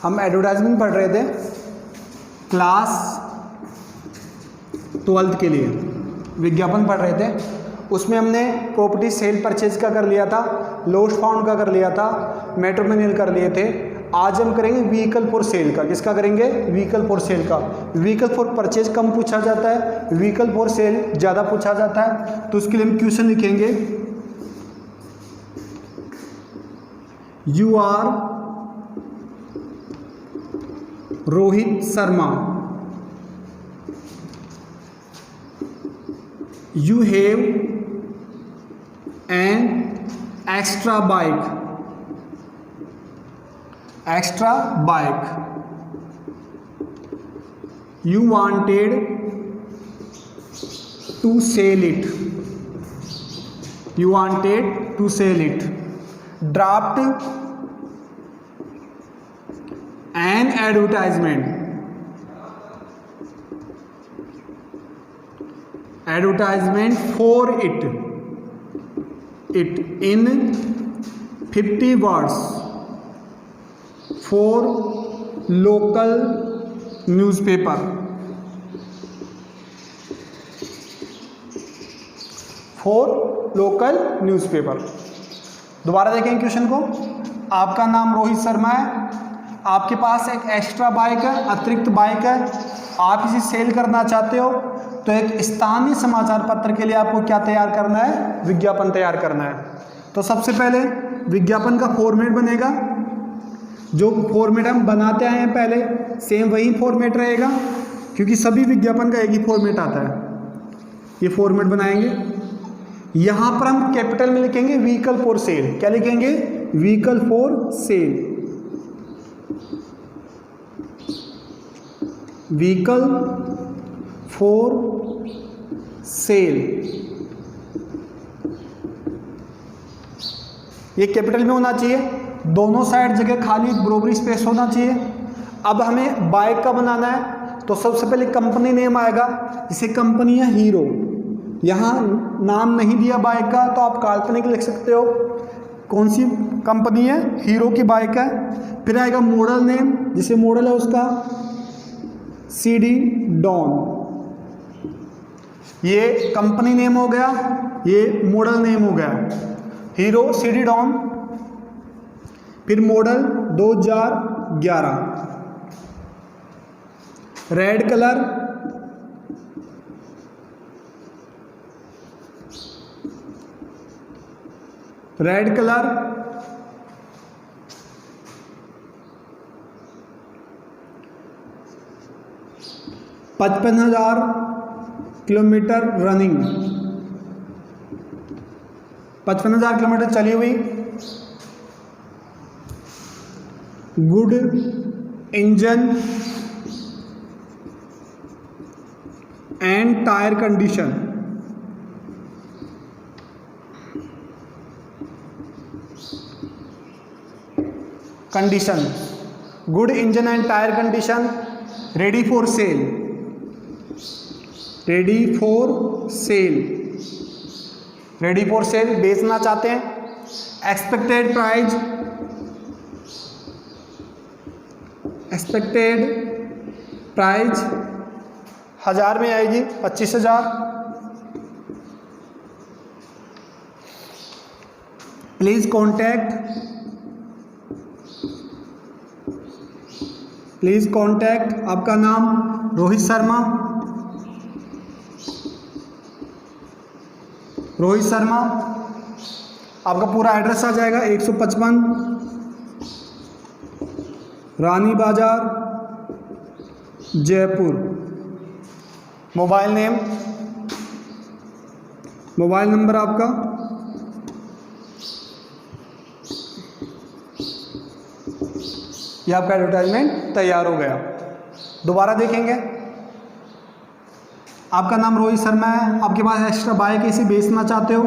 हम एडवर्टाइजमेंट पढ़ रहे थे क्लास 12th के लिए, विज्ञापन पढ़ रहे थे। उसमें हमने प्रॉपर्टी सेल परचेज का कर लिया था, लॉस्ट फाउंड का कर लिया था, मैट्रिमोनियल कर लिए थे। आज हम करेंगे व्हीकल फॉर सेल का। किसका करेंगे? व्हीकल फॉर सेल का। व्हीकल फॉर परचेज कम पूछा जाता है, व्हीकल फॉर सेल ज़्यादा पूछा जाता है। तो उसके लिए हम क्वेश्चन लिखेंगे, you are Rohit Sharma, you have an extra bike, you wanted to sell it, draft an advertisement for it in 50 words for local newspaper, दोबारा देखें क्वेश्चन को। आपका नाम रोहित शर्मा है, आपके पास एक एक्स्ट्रा बाइक है, अतिरिक्त बाइक है, आप इसे सेल करना चाहते हो। तो एक स्थानीय समाचार पत्र के लिए आपको क्या तैयार करना है? विज्ञापन तैयार करना है। तो सबसे पहले विज्ञापन का फॉर्मेट बनेगा, जो फॉर्मेट हम बनाते आए हैं पहले सेम वही फॉर्मेट रहेगा, क्योंकि सभी विज्ञापन का एक ही फॉर्मेट आता है। ये फॉर्मेट बनाएंगे, यहाँ पर हम कैपिटल में लिखेंगे व्हीकल फॉर सेल। क्या लिखेंगे? Vehicle for sale, vehicle for sale. ये कैपिटल में होना चाहिए, दोनों साइड जगह खाली बराबरी स्पेस होना चाहिए। अब हमें बाइक का बनाना है, तो सबसे पहले कंपनी नेम आएगा, जैसे कंपनी है हीरो। यहाँ नाम नहीं दिया बाइक का, तो आप काल्पनिक लिख सकते हो। कौन सी कंपनी है? हीरो की बाइक है। फिर आएगा मॉडल नेम, जिसे मॉडल है उसका सीडी डॉन, ये कंपनी नेम हो गया, ये मॉडल नेम हो गया, हीरो सीडी डॉन। फिर model 2011, red colour, red colour, 55,000 kilometre running, 55,000 kilometre चली हुई। Good engine and tyre condition, good engine and tyre condition. Ready for sale, ready for sale बेचना चाहते हैं। एक्सपेक्टेड प्राइज 1000 में आएगी, 25,000। प्लीज कॉन्टैक्ट आपका नाम रोहित शर्मा, आपका पूरा एड्रेस आ जाएगा 155 रानी बाजार जयपुर। मोबाइल नंबर आपका, ये आपका एडवर्टाइजमेंट तैयार हो गया। दोबारा देखेंगे, आपका नाम रोहित शर्मा है, आपके पास एक्स्ट्रा बाइक है, इसे बेचना चाहते हो।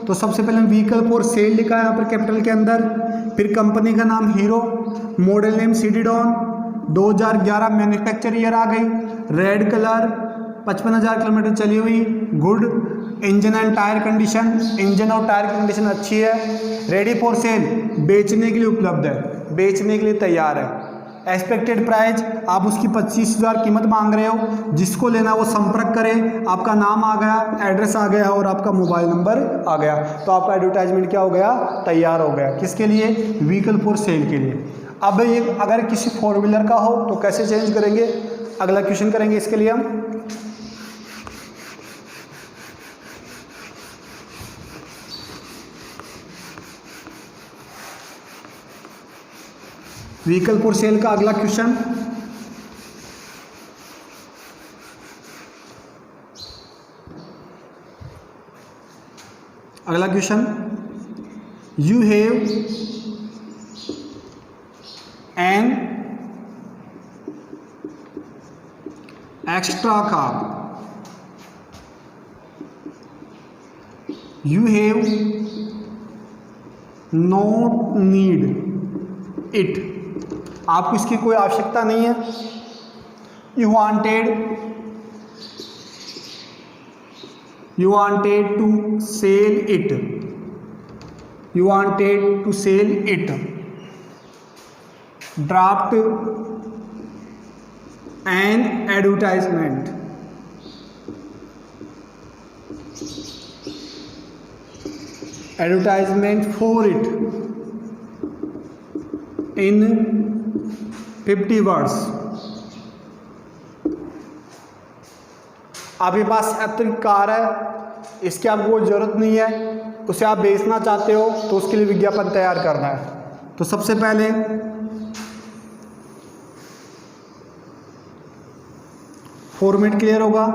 तो सबसे पहले व्हीकल फॉर सेल लिखा है यहाँ पर कैपिटल के अंदर। फिर कंपनी का नाम Hero, model name CD Dawn, 2011 manufacture year आ गई, रेड कलर, 55,000 किलोमीटर चली हुई, good engine and tyre condition, engine और टायर की कंडीशन अच्छी है, रेडी फॉर सेल बेचने के लिए उपलब्ध है, बेचने के लिए तैयार है। एक्सपेक्टेड प्राइस आप उसकी 25,000 कीमत मांग रहे हो, जिसको लेना वो संपर्क करें। आपका नाम आ गया, एड्रेस आ गया और आपका मोबाइल नंबर आ गया, तो आपका एडवर्टाइजमेंट क्या हो गया, तैयार हो गया। किसके लिए, व्हीकल फॉर सेल के लिए। अब ये अगर किसी 4 व्हीलर का हो तो कैसे चेंज करेंगे, अगला क्वेश्चन करेंगे इसके लिए हम। व्हीकल फॉर सेल का अगला क्वेश्चन, अगला question, you have an extra car, you have not need it, आपको इसकी कोई आवश्यकता नहीं है। You wanted to sell it, you wanted to sell it, draft an advertisement, advertisement for it in 50 words. आपके पास अतिरिक्त कार है, इसकी आपको कोई ज़रूरत नहीं है, उसे आप बेचना चाहते हो तो उसके लिए विज्ञापन तैयार करना है। तो सबसे पहले फॉर्मेट क्लियर होगा,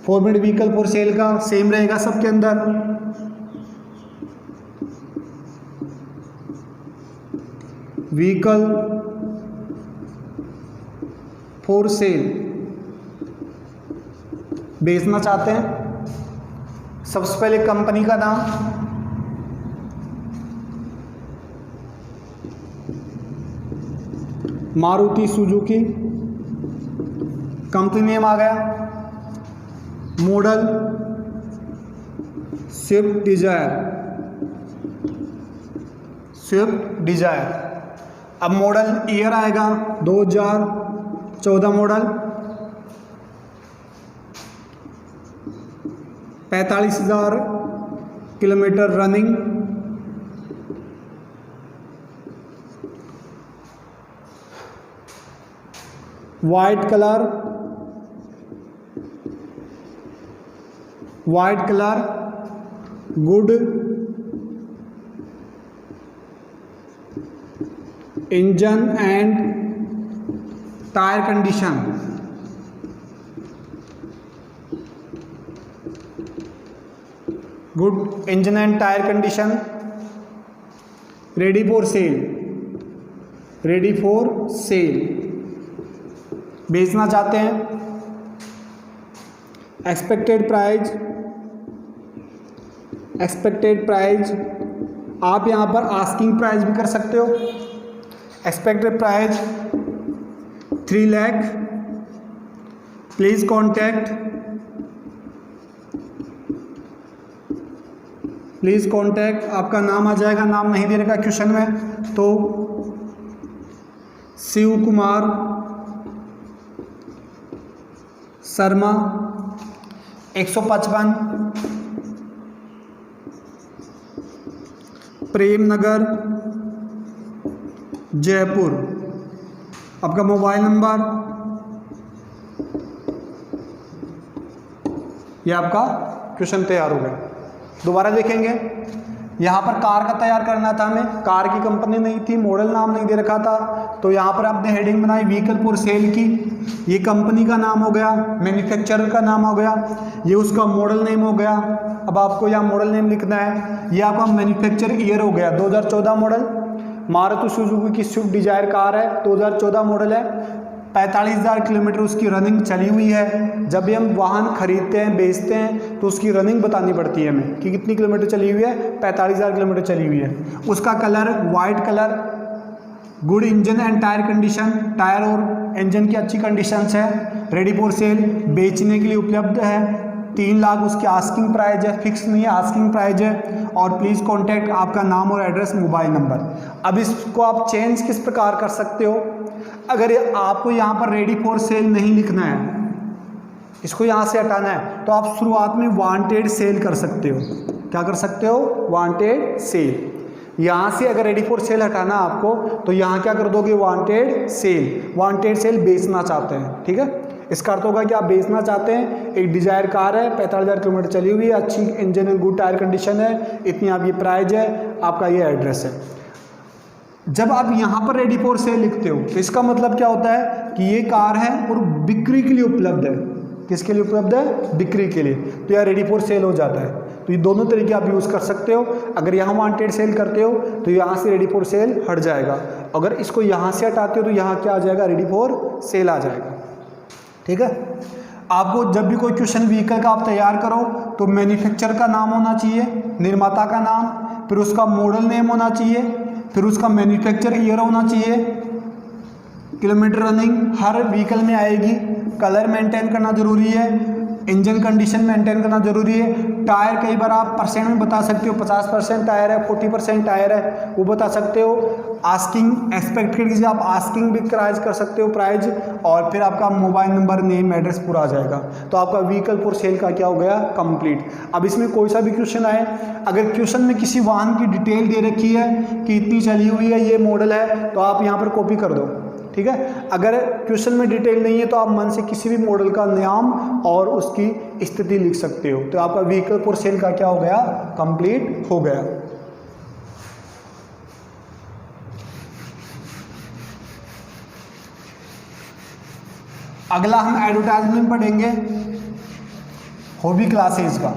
फॉर्मेट व्हीकल फॉर सेल का सेम रहेगा सबके अंदर। व्हीकल फॉर सेल बेचना चाहते हैं, सबसे पहले कंपनी का नाम, मारुति सुजुकी, कंपनी नेम आ गया, model Swift Dzire, Swift Dzire. अब मॉडल ईयर आएगा 2014 model, 45,000 kilometre running, white colour, good engine and tyre condition, good engine and tyre condition, ready for sale, ready for sale बेचना चाहते हैं। Expected price, expected price आप यहाँ पर asking price भी कर सकते हो। Expected price 3 lakh, please contact, आपका नाम आ जाएगा, नाम नहीं दे रखा क्वेश्चन में, तो शिव कुमार शर्मा 155 प्रेम नगर जयपुर, आपका मोबाइल नंबर, ये आपका क्वेश्चन तैयार हो गया। दोबारा देखेंगे, यहाँ पर कार का तैयार करना था हमें, कार की कंपनी नहीं थी, मॉडल नाम नहीं दे रखा था, तो यहाँ पर आपने हेडिंग बनाई व्हीकल फॉर सेल की, ये कंपनी का नाम हो गया, मैन्युफैक्चरर का नाम हो गया, ये उसका मॉडल नेम हो गया। अब आपको यहाँ मॉडल नेम लिखना है, ये आपका मैन्युफैक्चर ईयर हो गया 2014 मॉडल, मारुति सुजुकी की स्विफ्ट डिजायर कार है, 2014 मॉडल है, 45,000 किलोमीटर उसकी रनिंग चली हुई है। जब भी हम वाहन खरीदते हैं, बेचते हैं, तो उसकी रनिंग बतानी पड़ती है हमें कि कितनी किलोमीटर चली हुई है, 45,000 किलोमीटर चली हुई है। उसका colour white colour, good engine and tyre condition, tyre और इंजन की अच्छी कंडीशन है, रेडी फॉर सेल बेचने के लिए उपलब्ध है, 3 लाख उसकी आस्किंग प्राइस है, फिक्स नहीं है, आस्किंग प्राइस है। और प्लीज़ कॉन्टैक्ट, आपका नाम और एड्रेस, मोबाइल नंबर। अब इसको आप चेंज किस प्रकार कर सकते हो? अगर आपको यहाँ पर रेडी फॉर सेल नहीं लिखना है, इसको यहाँ से हटाना है, तो आप शुरुआत में वांटेड सेल कर सकते हो। क्या कर सकते हो? Wanted sale. यहाँ से अगर रेडी फॉर सेल हटाना आपको, तो यहाँ क्या कर दोगे? Wanted cell. वांटेड सेल बेचना चाहते हैं, ठीक है। इसका अर्थ होगा कि आप बेचना चाहते हैं, एक डिजायर कार है, 45,000 किलोमीटर चली हुई है, अच्छी इंजन है, गुड टायर कंडीशन है, इतनी आप ये प्राइस है, आपका ये एड्रेस है। जब आप यहाँ पर रेडी फॉर सेल लिखते हो तो इसका मतलब क्या होता है कि ये कार है और बिक्री के लिए उपलब्ध है। किसके लिए उपलब्ध है? बिक्री के लिए। तो यह रेडी फॉर सेल हो जाता है। तो ये दोनों तरीके आप यूज़ कर सकते हो। अगर यहाँ वांटेड सेल करते हो तो यहाँ से रेडी फॉर सेल हट जाएगा, अगर इसको यहाँ से हटाते हो तो यहाँ क्या आ जाएगा? रेडी फॉर सेल आ जाएगा, ठीक है। आपको जब भी कोई क्वेश्चन व्हीकल का आप तैयार करो तो मैन्युफैक्चरर का नाम होना चाहिए, निर्माता का नाम, फिर उसका मॉडल नेम होना चाहिए, फिर उसका मैन्युफैक्चर ईयर होना चाहिए, किलोमीटर रनिंग हर व्हीकल में आएगी, कलर मेंटेन करना जरूरी है, इंजन कंडीशन मेंटेन करना जरूरी है, टायर कई बार आप परसेंट में बता सकते हो, 50% टायर है, 40% टायर है, वो बता सकते हो। आस्किंग एक्सपेक्टेड से आप आस्किंग भी प्राइस कर सकते हो, प्राइस, और फिर आपका मोबाइल नंबर, नेम, एड्रेस पूरा आ जाएगा। तो आपका व्हीकल फॉर सेल का क्या हो गया? कंप्लीट। अब इसमें कोई सा भी क्वेश्चन आए, अगर क्वेश्चन में किसी वाहन की डिटेल दे रखी है कि इतनी चली हुई है, ये मॉडल है, तो आप यहाँ पर कॉपी कर दो, ठीक है। अगर क्वेश्चन में डिटेल नहीं है तो आप मन से किसी भी मॉडल का नाम और उसकी स्थिति लिख सकते हो। तो आपका व्हीकल फॉर सेल का क्या हो गया? कंप्लीट हो गया। अगला हम एडवर्टाइजमेंट पढ़ेंगे, हॉबी क्लासेस का।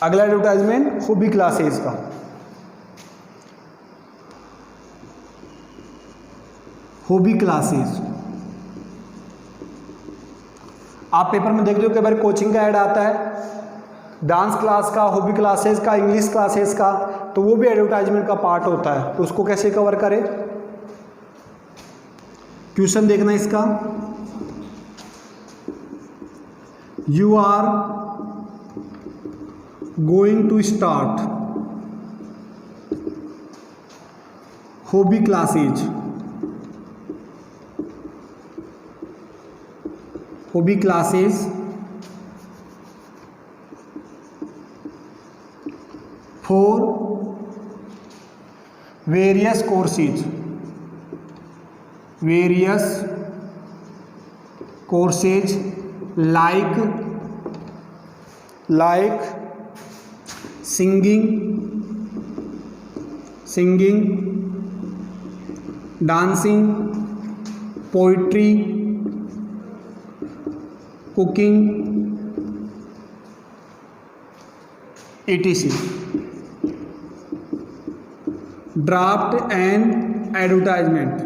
अगला एडवर्टाइजमेंट हॉबी क्लासेस का। हॉबी क्लासेस आप पेपर में देख रहे हो, कई बार कोचिंग का ऐड आता है, डांस क्लास का, हॉबी क्लासेस का, इंग्लिश क्लासेस का, तो वो भी एडवर्टाइजमेंट का पार्ट होता है। तो उसको कैसे कवर करें? क्वेश्चन देखना इसका, you are going to start hobby classes, hobby classes for various courses, various courses like singing, dancing, poetry, cooking, etc. Draft and advertisement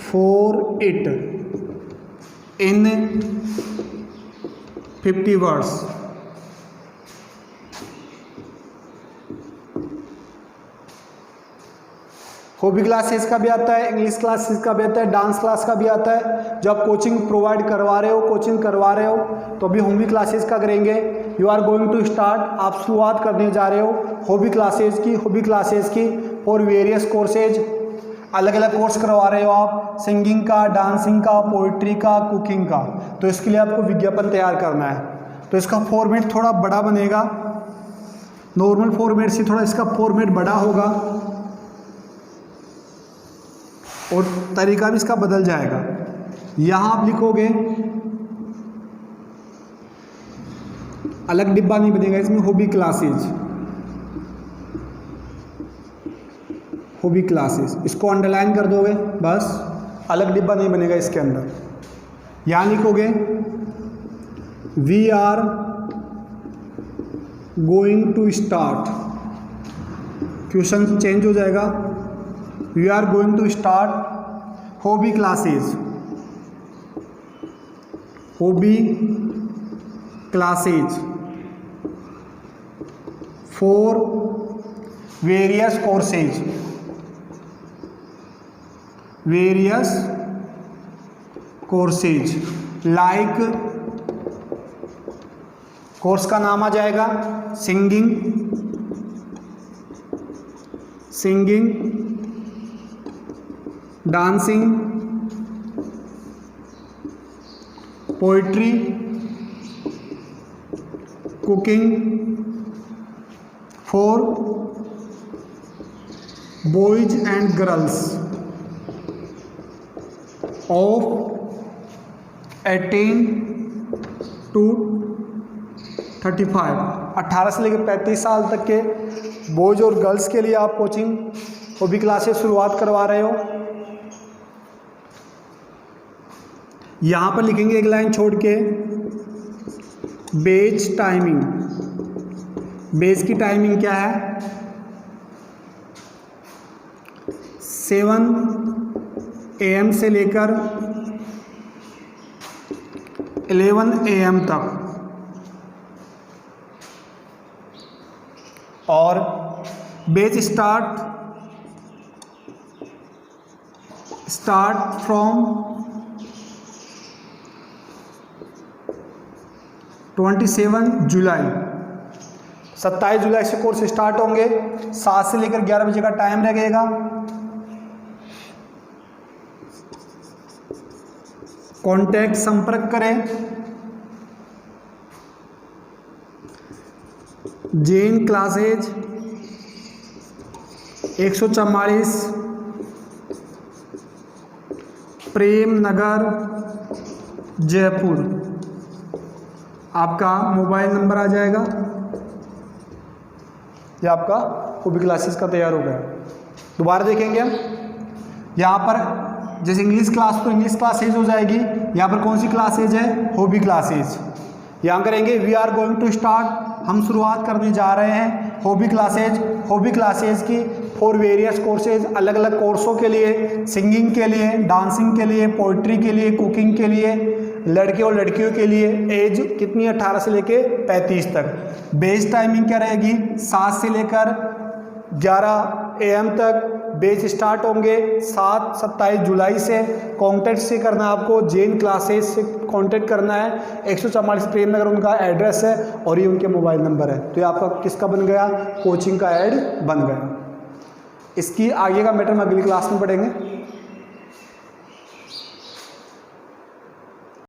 for it in 50 words. Hobby classes का भी आता है, English classes का भी आता है, dance class का भी आता है। जो आप कोचिंग प्रोवाइड करवा रहे हो, कोचिंग करवा रहे हो, तो अभी हॉबी क्लासेस का करेंगे। You are going to start, आप शुरुआत करने जा रहे हो हॉबी क्लासेस की फॉर वेरियस कोर्सेज, अलग अलग कोर्स करवा रहे हो आप, सिंगिंग का, डांसिंग का, पोइट्री का, कुकिंग का। तो इसके लिए आपको विज्ञापन तैयार करना है। तो इसका फॉर्मेट थोड़ा बड़ा बनेगा, नॉर्मल फॉर्मेट से थोड़ा इसका फॉर्मेट बड़ा होगा और तरीका भी इसका बदल जाएगा। यहाँ आप लिखोगे, अलग डिब्बा नहीं बनेगा इसमें, हॉबी क्लासेज, हॉबी क्लासेस, इसको अंडरलाइन कर दोगे बस, अलग डिब्बा नहीं बनेगा इसके अंदर। यहाँ लिखोगे we are going to start, question change हो जाएगा, we are going to start hobby classes, hobby classes for various courses, like, course का नाम आ जाएगा singing, dancing, poetry, cooking, for boys and girls of 18 to 35, 18 से लेकर 35 साल तक के बॉयज और गर्ल्स के लिए आप कोचिंग हॉबी क्लासेस शुरुआत करवा रहे हो। यहाँ पर लिखेंगे एक लाइन छोड़ के, बेच टाइमिंग, बेच की टाइमिंग क्या है, 7 AM से लेकर 11 AM तक, और बैच स्टार्ट फ्रॉम 27 जुलाई, 27 जुलाई से कोर्स स्टार्ट होंगे। 7 से लेकर 11 बजे का टाइम रहेगा। कॉन्टैक्ट, संपर्क करें जैन क्लासेज 144 प्रेम नगर जयपुर। आपका मोबाइल नंबर आ जाएगा। ये आपका हॉबी क्लासेस का तैयार हो गया। दोबारा देखेंगे हम, यहाँ पर जैसे इंग्लिश क्लास तो इंग्लिश क्लासेज हो जाएगी। यहाँ पर कौन सी क्लासेज है, हॉबी क्लासेज। यहाँ करेंगे we are going to start, हम शुरुआत करने जा रहे हैं हॉबी क्लासेज। हॉबी क्लासेज की फॉर वेरियस कोर्सेज, अलग अलग कोर्सों के लिए, सिंगिंग के लिए, डांसिंग के लिए, पोइट्री के लिए, कुकिंग के लिए, लड़के और लड़कियों के लिए। एज कितनी, 18 से लेके 35 तक। बेच टाइमिंग क्या रहेगी, 7 से लेकर 11 AM तक बैच स्टार्ट होंगे। 27 जुलाई से कांटेक्ट से करना है आपको, जैन क्लासेस से कांटेक्ट करना है। 144 प्रेम नगर उनका एड्रेस है और ये उनके मोबाइल नंबर है। तो ये आपका किसका बन गया, कोचिंग का ऐड बन गया। इसकी आगे का मैटर हम अगली क्लास में पढ़ेंगे।